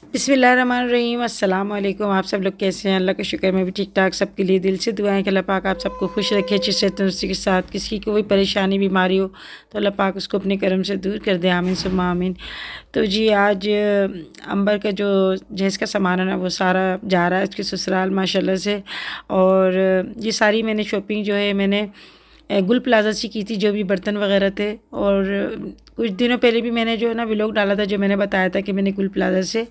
बिस्मिल्लाहिर्रहमानिर्रहीम। अस्सलाम वालेकुम। आप सब लोग कैसे हैं? अल्लाह का शुक्र मैं भी ठीक ठाक। सबके लिए दिल से दुआएं कि अल्लाह पाक आप सबको खुश रखे, अच्छी सेहत तंदुरुस्ती के साथ। किसी की कोई परेशानी बीमारी हो तो अल्लाह पाक उसको अपने करम से दूर कर दे, आमीन सुम्मा आमीन। तो जी आज अंबर का जो जहेज़ का सामान है ना वो सारा जा रहा है उसके ससुराल माशाल्लाह से। और ये सारी मैंने शॉपिंग जो है मैंने गुल प्लाज़ा से की थी, जो भी बर्तन वगैरह थे। और कुछ दिनों पहले भी मैंने जो है ना व्लॉग डाला था, जो मैंने बताया था कि मैंने गुल प्लाज़ा से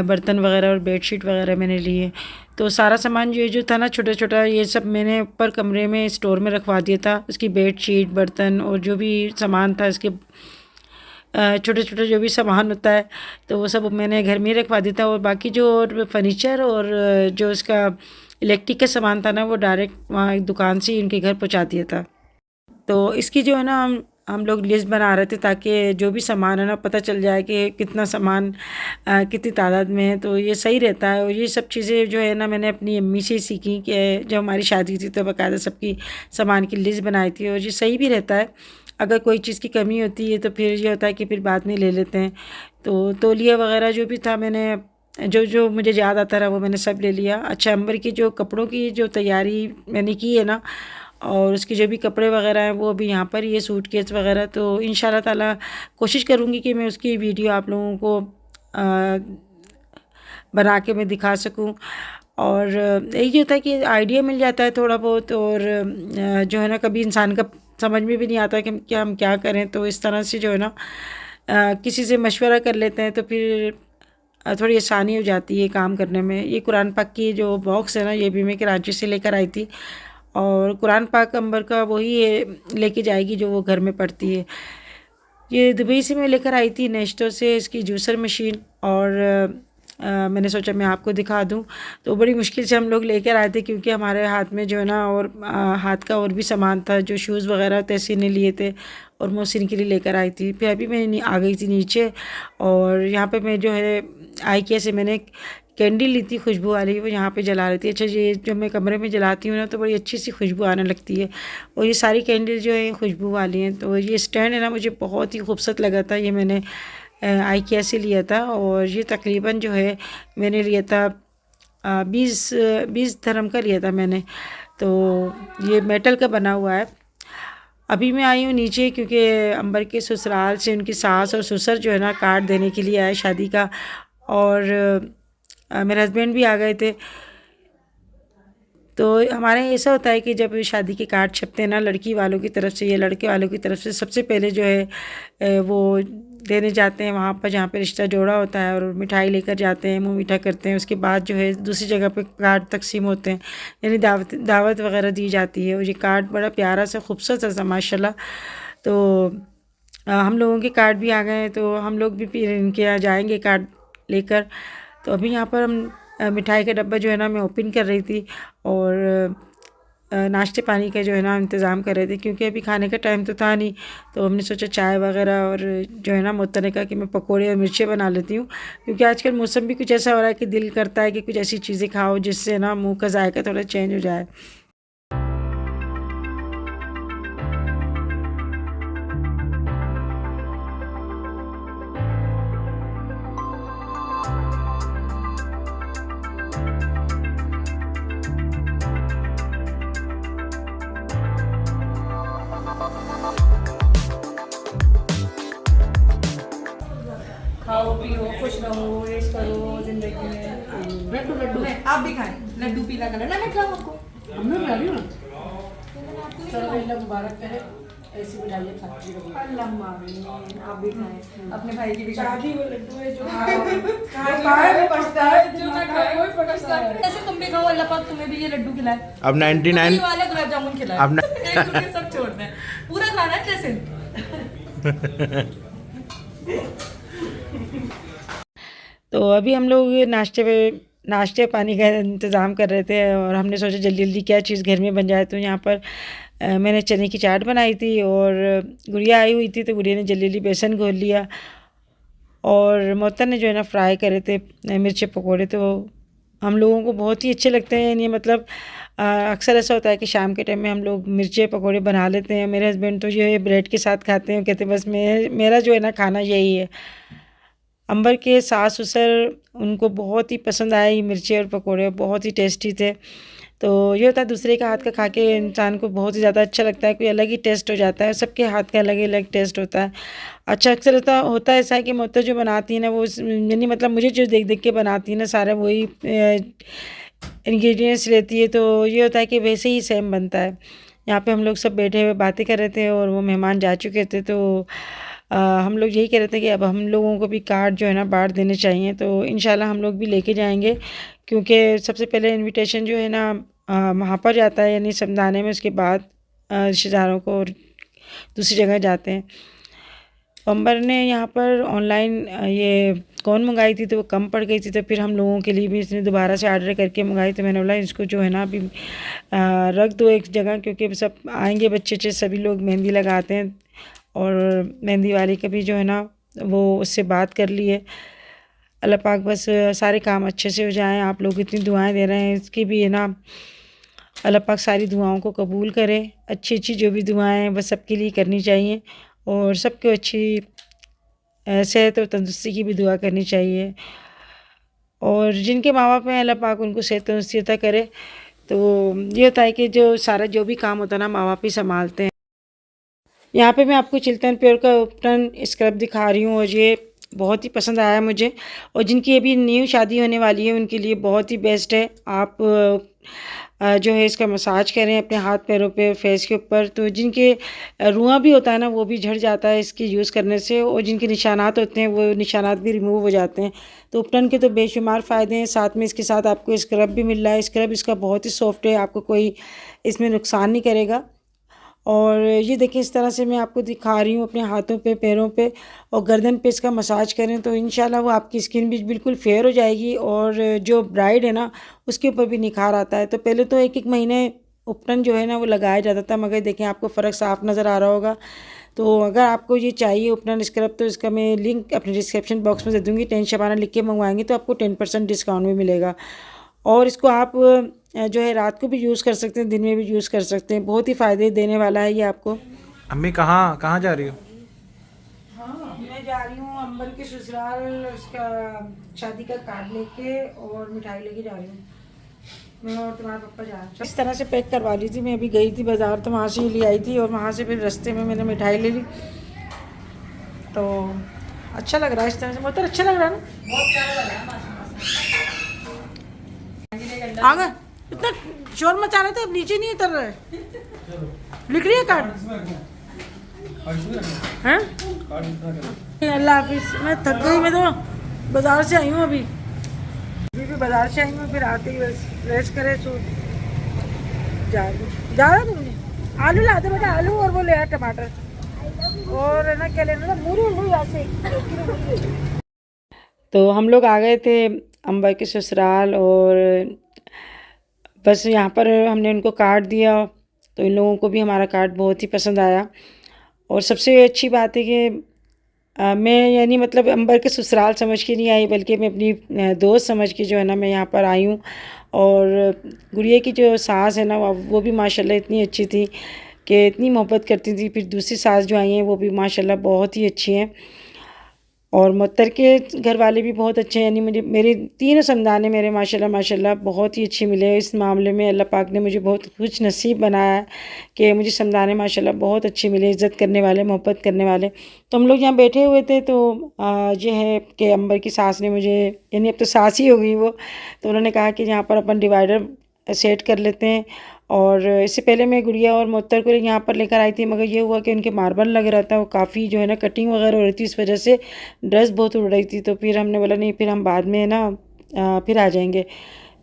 बर्तन वगैरह और बेडशीट वगैरह मैंने लिए। तो सारा सामान ये जो था ना छोटा छोटा ये सब मैंने ऊपर कमरे में स्टोर में रखवा दिया था। उसकी बेडशीट, बर्तन और जो भी सामान था इसके छोटे छोटे जो भी सामान होता है तो वो सब मैंने घर में ही रखवा दिया था। और बाकी जो और फर्नीचर और जो उसका इलेक्ट्रिक का सामान था ना वो डायरेक्ट वहाँ एक दुकान से ही उनके घर पहुँचा दिया था। तो इसकी जो है ना हम लोग लिस्ट बना रहे थे ताकि जो भी सामान है ना पता चल जाए कि कितना सामान कितनी तादाद में है, तो ये सही रहता है। और ये सब चीज़ें जो है ना मैंने अपनी अम्मी से सीखी कि जब हमारी शादी थी तो बाकायदा सबकी सामान की लिस्ट बनाई थी। और ये सही भी रहता है। अगर कोई चीज़ की कमी होती है तो फिर ये होता है कि फिर बाद में ले लेते हैं। तो तौलिया वगैरह जो भी था मैंने जो जो मुझे याद आता रहा वो मैंने सब ले लिया। अच्छा, अंबर की जो कपड़ों की जो तैयारी मैंने की है ना और उसके जो भी कपड़े वगैरह हैं वो भी यहाँ पर ये सूटकेस वगैरह, तो इंशाल्लाह ताला कोशिश करूँगी कि मैं उसकी वीडियो आप लोगों को बना के मैं दिखा सकूँ। और यही होता है कि आइडिया मिल जाता है थोड़ा बहुत। और जो है ना कभी इंसान का समझ में भी नहीं आता कि हम क्या करें, तो इस तरह से जो है ना किसी से मशवरा कर लेते हैं तो फिर थोड़ी आसानी हो जाती है काम करने में। ये कुरान पाक की जो बॉक्स है ना ये भी मैं कराची से लेकर आई थी। और कुरान पाक अंबर का वही है लेके जाएगी जो वो घर में पढ़ती है। ये दुबई से मैं लेकर आई थी नेस्टो से इसकी जूसर मशीन। और मैंने सोचा मैं आपको दिखा दूं। तो बड़ी मुश्किल से हम लोग लेकर आए थे क्योंकि हमारे हाथ में जो है ना और हाथ का और भी सामान था, जो शूज़ वगैरह तैसी ने लिए थे और मोहसिन के लिए लेकर आई थी। फिर अभी मैं आ गई थी नीचे और यहाँ पे मैं जो है IKEA से मैंने कैंडल ली थी खुशबू वाली, वो यहाँ पे जला रही थी। अच्छा, ये जो मैं कमरे में जलाती हूँ ना तो बड़ी अच्छी सी खुशबू आने लगती है। और ये सारी कैंडल जो है खुशबू वाली हैं। तो ये स्टैंड है ना मुझे बहुत ही खूबसूरत लगा था, ये मैंने IKEA से लिया था। और ये तकरीबन जो है मैंने लिया था 20 धर्म का लिया था मैंने। तो ये मेटल का बना हुआ है। अभी मैं आई हूँ नीचे क्योंकि अंबर के ससुराल से उनकी सास और ससुर जो है ना कार्ड देने के लिए आए शादी का। और मेरे हस्बैंड भी आ गए थे। तो हमारे यहाँ ऐसा होता है कि जब शादी के कार्ड छपते हैं ना लड़की वालों की तरफ से या लड़के वालों की तरफ से, सबसे पहले जो है वो देने जाते हैं वहाँ पर जहाँ पे रिश्ता जोड़ा होता है और मिठाई लेकर जाते हैं, मुँह मीठा करते हैं। उसके बाद जो है दूसरी जगह पे कार्ड तकसीम होते हैं, यानी दावत वगैरह दी जाती है। और ये कार्ड बड़ा प्यारा सा खूबसूरत सा माशाल्लाह। तो हम लोगों के कार्ड भी आ गए हैं तो हम लोग भी फिर इनके यहाँ जाएंगे कार्ड लेकर। तो अभी यहाँ पर हम मिठाई का डब्बा जो है ना मैं ओपन कर रही थी और नाश्ते पानी का जो है ना इंतज़ाम कर रहे थे क्योंकि अभी खाने का टाइम तो था नहीं। तो हमने सोचा चाय वगैरह और जो है ना मुझे ने कहा कि मैं पकोड़े और मिर्चें बना लेती हूँ क्योंकि आजकल मौसम भी कुछ ऐसा हो रहा है कि दिल करता है कि कुछ ऐसी चीज़ें खाओ जिससे ना मुँह का जायका थोड़ा चेंज हो जाए। खाओ पियो खुश रहो, ऐश करो जिंदगी में। लड्डू लड्डू आप भी खाएं। लड्डू पीला कलर ना, मैं खिलाऊं आपको। हमने खा लिया ना। चलो अल्लाह मुबारक करे, ऐसी मिठाइयाँ खाती रहो। अल्लाह आमीन। आप भी खाएं, अपने भाई की भी खाएं। शादी वो लड्डू है जो खाए वो पछता है, जो ना खाए वो पछता है। ऐसे तुम भी खाओ, अल्लाह पाक तुम्हें भी ये लड्डू खिलाए। अब 99 वाले गुलाब जामुन खिलाए। अब सब छोड़ना है, पूरा खाना है जैसे। तो अभी हम लोग नाश्ते पानी का इंतज़ाम कर रहे थे और हमने सोचा जल्दी जल्दी क्या चीज़ घर में बन जाए। तो यहाँ पर मैंने चने की चाट बनाई थी और गुड़िया आई हुई थी तो गुड़िया ने जल्दी जल्दी बेसन घोल लिया। और मोहतर ने जो है ना फ्राई करे थे मिर्ची पकोड़े, तो हम लोगों को बहुत ही अच्छे लगते हैं। ये मतलब अक्सर ऐसा होता है कि शाम के टाइम में हम लोग मिर्ची पकोड़े बना लेते हैं। मेरे हस्बैंड तो जो है ब्रेड के साथ खाते हैं, कहते हैं बस मेरा जो है ना खाना यही है। अंबर के सास ससुर उनको बहुत ही पसंद आए ये मिर्ची और पकोड़े, बहुत ही टेस्टी थे। तो ये होता है दूसरे का हाथ का खा के इंसान को बहुत ही ज़्यादा अच्छा लगता है, कोई अलग ही टेस्ट हो जाता है, सबके हाथ का अलग ही अलग टेस्ट होता है। अच्छा अक्सर होता है ऐसा है कि मोहतर जो बनाती है ना वो यानी मतलब मुझे जो देख देख के बनाती है ना सारा वही इंग्रेडिएंट्स रहती है, तो ये होता है कि वैसे ही सेम बनता है। यहाँ पे हम लोग सब बैठे हुए बातें कर रहे थे और वो मेहमान जा चुके थे, तो हम लोग यही कह रहे थे कि अब हम लोगों को भी कार्ड जो है ना बांट देने चाहिए, तो इंशाल्लाह हम लोग भी लेके जाएंगे, क्योंकि सबसे पहले इनविटेशन जो है ना वहाँ पर जाता है यानी समदाने में, उसके बाद रिश्तेदारों को और दूसरी जगह जाते हैं। अंबर ने यहाँ पर ऑनलाइन ये कौन मंगाई थी तो वो कम पड़ गई थी, तो फिर हम लोगों के लिए भी इसने दोबारा से ऑर्डर करके मंगाई, तो मैंने बोला इसको जो है ना अभी रख दो एक जगह, क्योंकि सब आएंगे बच्चे सभी लोग मेहंदी लगाते हैं, और मेहंदी वाली का भी जो है ना वो उससे बात कर लिए। अल्लाह पाक बस सारे काम अच्छे से हो जाएं। आप लोग इतनी दुआएं दे रहे हैं, इसकी भी है ना अल्लाह पाक सारी दुआओं को कबूल करे। अच्छी अच्छी जो भी दुआएं बस सबके लिए करनी चाहिए, और सबको अच्छी सेहत और तंदुरुस्ती की भी दुआ करनी चाहिए, और जिनके माँ बाप हैं अल्लाह पाक उनको सेहत तंदुरुस्ती अता करे। तो ये होता है कि जो सारा जो भी काम होता है ना माँ बाप ही संभालते हैं। यहाँ पे मैं आपको चिल्तन प्योर का उपटन स्क्रब दिखा रही हूँ, और ये बहुत ही पसंद आया मुझे, और जिनकी अभी न्यू शादी होने वाली है उनके लिए बहुत ही बेस्ट है। आप जो है इसका मसाज करें अपने हाथ पैरों पे, फेस के ऊपर, तो जिनके रुआं भी होता है ना वो भी झड़ जाता है इसकी यूज़ करने से, और जिनके निशानात होते हैं वो निशानात भी रिमूव हो जाते हैं। तो उपटन के तो बेशुमार फ़ायदे हैं, साथ में इसके साथ आपको स्क्रब भी मिल रहा है। स्क्रब इसका बहुत ही सॉफ्ट है, आपको कोई इसमें नुकसान नहीं करेगा। और ये देखिए इस तरह से मैं आपको दिखा रही हूँ अपने हाथों पे, पैरों पे और गर्दन पे इसका मसाज करें तो इंशाल्लाह वो आपकी स्किन भी बिल्कुल फेयर हो जाएगी, और जो ब्राइड है ना उसके ऊपर भी निखार आता है। तो पहले तो एक एक महीने उपटन जो है ना वो लगाया जाता था, मगर देखें आपको फ़र्क साफ नज़र आ रहा होगा। तो अगर आपको ये चाहिए उपटन स्क्रब तो इसका मैं लिंक अपने डिस्क्रिप्शन बॉक्स में दे दूँगी। 10 शबाना लिख के मंगवाएंगे तो आपको 10% डिस्काउंट भी मिलेगा, और इसको आप जो है रात को भी यूज़ कर सकते हैं, दिन में भी यूज़ कर सकते हैं। बहुत ही फ़ायदे देने वाला है ये आपको। अम्मी कहाँ कहाँ जा रही हो? हाँ मैं जा रही हूँ अंबर के ससुराल, उसका शादी का कार्ड लेके और मिठाई लेके जा रही हूँ। मैं और तुम्हारा पापा जा रहे हैं। इस तरह से पैक करवा ली थी, मैं अभी गई थी बाज़ार तो वहाँ से ले आई थी, और वहाँ से फिर रास्ते में मैंने मिठाई ले ली। तो अच्छा लग रहा है इस तरह से, बहुत अच्छा लग रहा है ना, बहुत प्यारा लग रहा है। आ गए। इतना शोर मचा रहे थे अब नीचे नहीं उतर रहे। लिख रही है कार्ड हैं? अल्लाह हाफिज़। मैं थक गई, मैं तो बाज़ार से आई हूँ अभी भी बाज़ार से आई हूँ, फिर आते ही बस रेस्ट करे सो जा रहा तुमने। आलू लाते बेटा, आलू और वो ले आया टमाटर, और है ना क्या लेना था, मूली यहाँ से। तो हम लोग आ गए थे अंबर के ससुराल, और बस यहाँ पर हमने उनको कार्ड दिया, तो इन लोगों को भी हमारा कार्ड बहुत ही पसंद आया। और सबसे अच्छी बात है कि मैं यानी मतलब अंबर के ससुराल समझ के नहीं आई, बल्कि मैं अपनी दोस्त समझ के जो है ना मैं यहाँ पर आई हूँ। और गुड़िया की जो सास है ना वो भी माशाल्लाह इतनी अच्छी थी कि इतनी मोहब्बत करती थी। फिर दूसरी सास जो आई हैं वो भी माशाल्लाह बहुत ही अच्छी हैं, और मुअत्तर के घर वाले भी बहुत अच्छे हैं। यानी मुझे मेरे तीनों समदाने मेरे माशाल्लाह बहुत ही अच्छे मिले। इस मामले में अल्लाह पाक ने मुझे बहुत खुश नसीब बनाया है कि मुझे समदाने माशाल्लाह बहुत अच्छे मिले, इज़्ज़त करने वाले, मोहब्बत करने वाले। तो हम लोग यहाँ बैठे हुए थे, तो ये है कि अंबर की सास ने मुझे, यानी अब तो सास ही हो गई वो, तो उन्होंने कहा कि यहाँ पर अपन डिवाइडर सेट कर लेते हैं। और इससे पहले मैं गुड़िया और मुअत्तर को यहाँ पर लेकर आई थी, मगर ये हुआ कि उनके मार्बल लग रहा था, वो काफ़ी जो है ना कटिंग वगैरह हो रही थी, इस वजह से ड्रेस बहुत उड़ रही थी। तो फिर हमने बोला नहीं, फिर हम बाद में ना फिर आ जाएंगे।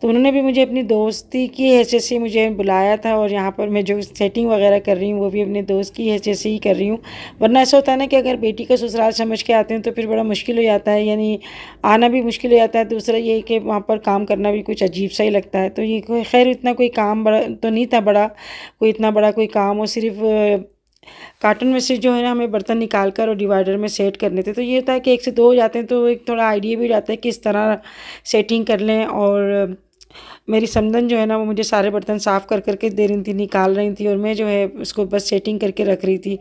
तो उन्होंने भी मुझे अपनी दोस्ती की हैसियत से मुझे बुलाया था, और यहाँ पर मैं जो सेटिंग वगैरह कर रही हूँ वो भी अपने दोस्त की हैसियत से ही कर रही हूँ। वरना ऐसा होता है ना कि अगर बेटी का ससुराल समझ के आते हैं तो फिर बड़ा मुश्किल हो जाता है, यानी आना भी मुश्किल हो जाता है। दूसरा ये कि वहाँ पर काम करना भी कुछ अजीब सा ही लगता है। तो ये कोई खैर इतना कोई काम बड़ा तो नहीं था, बड़ा कोई इतना बड़ा कोई काम हो, सिर्फ कार्टन में से जो है ना हमें बर्तन निकाल कर और डिवाइडर में सेट करने थे। तो ये होता है कि एक से दो हो जाते हैं, तो एक थोड़ा आइडिया भी हो जाता है कि इस तरह सेटिंग कर लें। और मेरी समधन जो है ना वो मुझे सारे बर्तन साफ़ कर करके दे रही थी, निकाल रही थी, और मैं जो है उसको बस सेटिंग करके रख रही थी।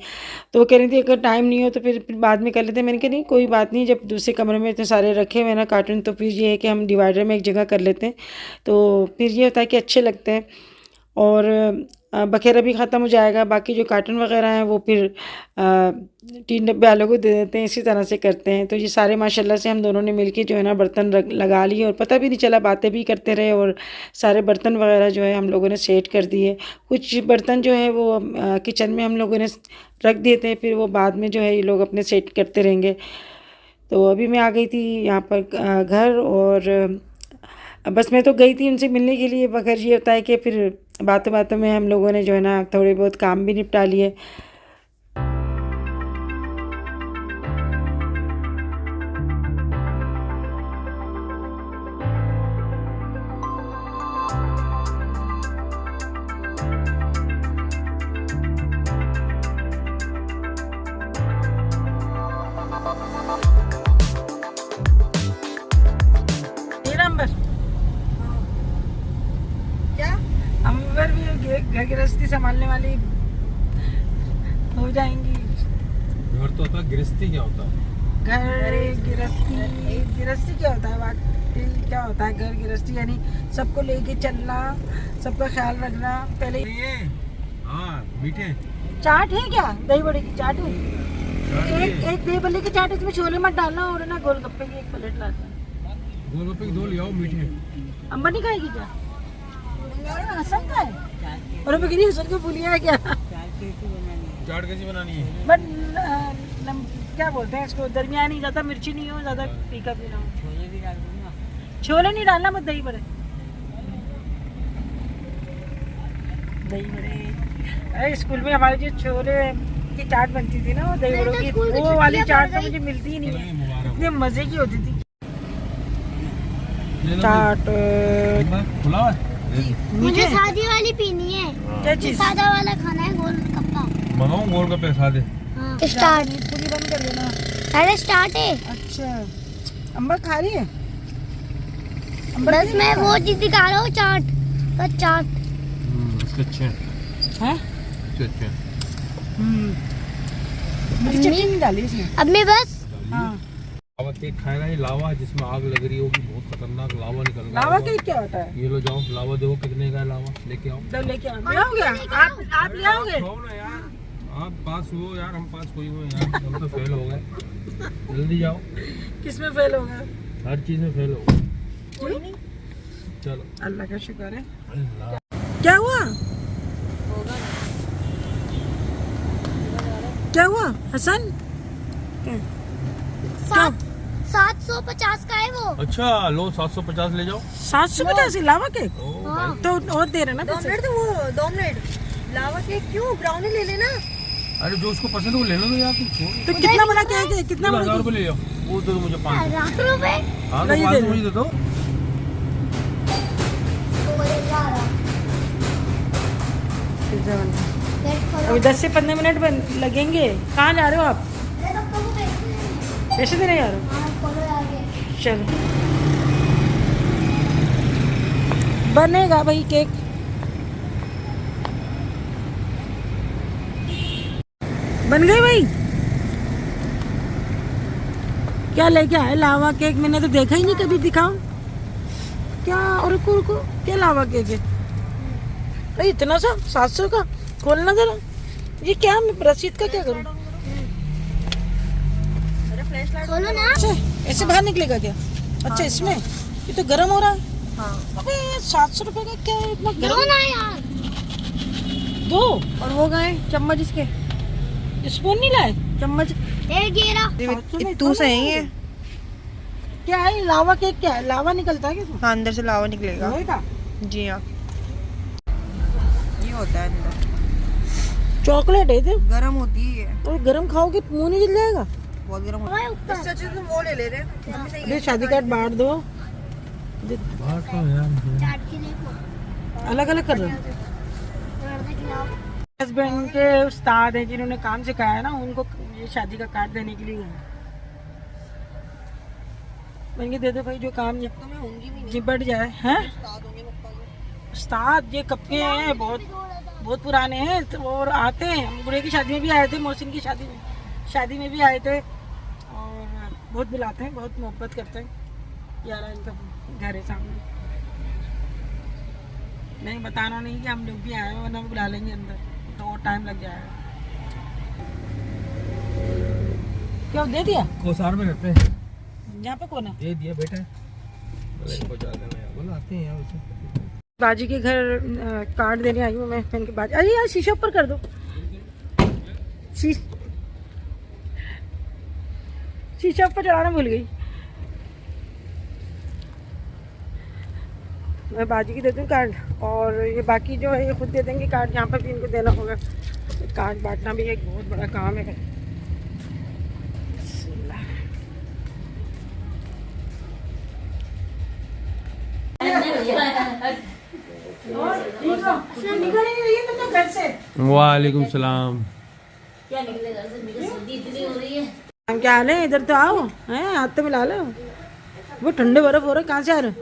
तो वो कह रही थी अगर टाइम नहीं हो तो फिर बाद में कर लेते। मैंने कहा नहीं कोई बात नहीं, जब दूसरे कमरे में इतने सारे रखे हुए हैं ना कार्टून, तो फिर ये है कि हम डिवाइडर में एक जगह कर लेते हैं, तो फिर ये होता है कि अच्छे लगते हैं। और बखेरा भी ख़त्म हो जाएगा, बाकी जो कार्टून वगैरह हैं वो फिर 3 डब्बे वालों को दे देते हैं, इसी तरह से करते हैं। तो ये सारे माशाल्लाह से हम दोनों ने मिलके जो है ना बर्तन लगा लिए, और पता भी नहीं चला, बातें भी करते रहे, और सारे बर्तन वगैरह जो है हम लोगों ने सेट कर दिए। कुछ बर्तन जो है वो किचन में हम लोगों ने रख दिए थे, फिर वो बाद में जो है ये लोग अपने सेट करते रहेंगे। तो अभी मैं आ गई थी यहाँ पर घर, और बस मैं तो गई थी उनसे मिलने के लिए, मगर ये होता है कि फिर बातों बातों में हम लोगों ने जो है ना थोड़े बहुत काम भी निपटा लिए। अंबर भी घर गृहस्थी संभालने वाली हो जाएंगी। घर तो होता है, गृहस्थी क्या होता है? घर गृहस्थी क्या होता है? वाकई क्या होता है घर गृहस्थी? यानी सबको लेके चलना, सबका ख्याल रखना। पहले हाँ, मीठे चाट है क्या? दही बड़े की चाट है? एक दही बड़े की चाट, इसमें छोले मत डालना, और ना गोलगप्पे की एक प्लेट ला देना। गोलगप्पे की 2 ले आओ मीठे। अंबर नहीं खाएगी क्या? हसन का है? और मैं हसन को भूलिया है क्या? चाट कैसी बनानी है? बट क्या बोलते हैं इसको, दरमियानी, ज़्यादा मिर्ची नहीं हो, ज़्यादा तीखा भी ना हो। छोले नहीं डालना, मत दही बड़े। दही बड़े, अरे स्कूल में हमारे जो छोले की चाट बनती थी ना, वो दही बड़ों की, वो वाली चाट तो मुझे मिलती ही नहीं है, इतने मज़े की होती थी चाट। खुला है? मुझे सादी वाली पीनी है। क्या चीज? सादा वाला खाना है, गोलगप्पा। मंगाऊं गोलगप्पे सादे? हाँ। स्टार्ट। पूरी बंद कर देना। अरे स्टार्ट है। अच्छा, अंबर खा रही है? बस मैं वो चीज दिखा रहा हूँ, चाट। बस चाट। इसके अच्छे हैं। हैं? अच्छे हैं। मुझे चटनी नहीं डाली इसमें। अब मैं बस। हाँ। लावा केक खाएगा? ये लावा जिसमें आग लग रही होगी, बहुत खतरनाक लावा निकल रहा है। लावा केक क्या होता है? ये लो, जाओ लावा देखो कितने का है लावा, लेके आओ। तो लेके आओ। ले आओगे? आप ले आओगे? आओ ना यार, आप पास हुए यार, हम पास कोई हुए यार, हम तो फेल हो गए। जल्दी जाओ। किसमें फेल हो गए? हर चीज में फेल हो गए। कोई नहीं, चलो अल्लाह का शुक्र है। अल्लाह। क्या हुआ? क्या हुआ हसन? 750 का है वो। अच्छा लो, 750 ले जाओ। 750 लावा केक? ओ हाँ। भाई, तो और दे रहे ना पैसे? तो वो 2 मिनट लावा केक क्यों, ब्राउनी ले लेना। अरे जो उसको पसंद है वो लेना, तो यार तुम छोड़। तो कितना बड़ा केक है? कितना बड़ा 1000 केक? रुपये ले जाओ, वो दे दो मुझे 500। 1000 रुपए। हाँ तो नहीं, 500 दे मुझे दे दो। अभी 10 से 15 मिनट लगेंगे। कहाँ जा रहे हो आप? पैसे देने जा रहे हो? चलो, बनेगा भाई केक। बन गए भाई? क्या लेके आए? लावा केक? मैंने तो देखा ही नहीं कभी, दिखाओ क्या। और रुको, क्या लावा केक है? अरे इतना सा 700 का? खोलना जरा। ये क्या, मैं रसीद का क्या करूँ? खोलो ना। अच्छा, ऐसे बाहर निकलेगा क्या? अच्छा इसमें ये तो गर्म हो रहा है। हाँ। अबे 700 रुपए का क्या है, इतना दो गर्म? ना यार। 2 और वो गए चम्मच, इसके स्पून नहीं लाए? चम्मच ये तू से है ये। क्या है लावा केक? क्या है, लावा निकलता है क्या इसमें? हाँ, अंदर से लावा निकलेगा। लोहे का? जी हाँ, ये होता है अंदर, चॉकलेट है तो गरम होती है, और गरम खाओगे मुंह नहीं जल जाएगा? बहुत गरम होता है। इससे अच्छे तुम वो ले ले रहे। अरे शादी कार्ड बांट दो, बात तो यार चाट के लिए अलग अलग कर रहे हो। हस्बैंड के उस्ताद हैं जिन्होंने काम सिखाया है ना, उनको ये शादी का कार्ड देने के लिए गए। मैंने दे दो भाई, जो काम तो मैं होंगी भी नहीं, निपट जाए। हैं? उस्ताद होंगे, उस्ताद ये कब के हैं, बहुत बहुत पुराने हैं तो और आते हैं। हम गुड़े की शादी में भी आए थे, मोहसिन की शादी में भी आए थे और बहुत बुलाते हैं, बहुत मोहब्बत करते हैं। यार इनका घर है सामने, नहीं बताना नहीं कि हम लोग भी आए हैं, वरना बुला लेंगे अंदर तो और टाइम लग जाएगा। क्या दे दिया? कोसार में रहते हैं। यहाँ पे कौन है? दे दिया बेटा, पहुंचा देना यार, बोलो आते हैं यार उसे। बाजी के घर कार्ड देने आई हूँ मैं। मैंने के बाजी, अरे यार शीशे ऊपर कर दो, शीशे ऊपर चढ़ाना भूल गई। मैं बाजी की देती हूँ कार्ड और ये बाकी जो है ये खुद दे देंगे कार्ड। यहाँ पर भी इनको देना होगा, कार्ड बांटना भी एक बहुत बड़ा काम है। वालेकुम सलाम। हम क्या हाल है? इधर तो आओ, हैं हाथ तो मिला लो। वो ठंडे बर्फ हो रहा, कहाँ से आ रहे?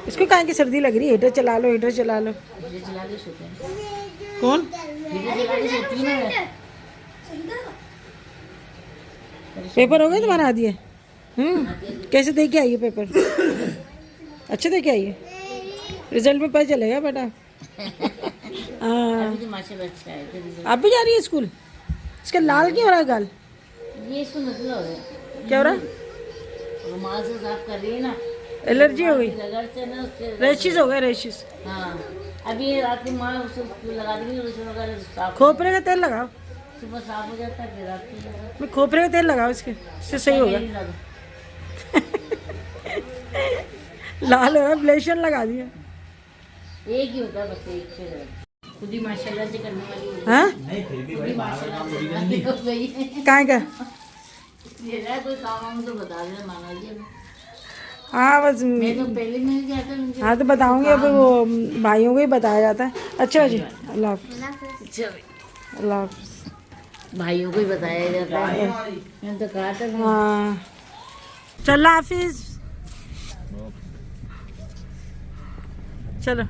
इसको कहाँ की सर्दी लग रही है? हीटर चला लो, हीटर चला लो। कौन? पेपर हो गए तुम्हारा? आ दिए? कैसे दे के आई है पेपर? अच्छे दे के आई है? रिजल्ट में पता चलेगा बेटा। हाँ आप भी जा रही है स्कूल? इसका लाल क्यों हो रहा है गाल? ये इसको नजला हो रहा है। क्या हो रहा है? रुमाल से साफ कर रही है ना, एलर्जी हो गई, रगड़ते ना उससे रैशेस हो गए, रैशेस। हाँ अभी ये रात की माँ उसको लगा देंगे, उसको वगैरह साफ खोपरे का तेल लगाओ, सुबह साफ हो जाता है, फिर रात को लगा मैं खोपरे का तेल लगाओ इसके, इससे सही होगा। लाल हो रहा, ब्लेशन लगा दिया। एक ही होता है बस, एक से खुद ही माशाल्लाह से करने वाली हो गई। हाँ खुद ही माशाल्लाह से करने हो गई है। कहाँ का? ये ना कोई काम वाम तो बता देना माना जी। हाँ बस मैं तो पहले नहीं गया था उनके। हाँ तो बताऊंगी, अब वो भाइयों को ही बताया जाता है। अच्छा जी, अल्लाह हाफिज़। अल्लाह हाफिज़। भाइयों को ही बताया जाता है, मैंने तो कहा था। हाँ चल, अल्लाह हाफिज़। चलो।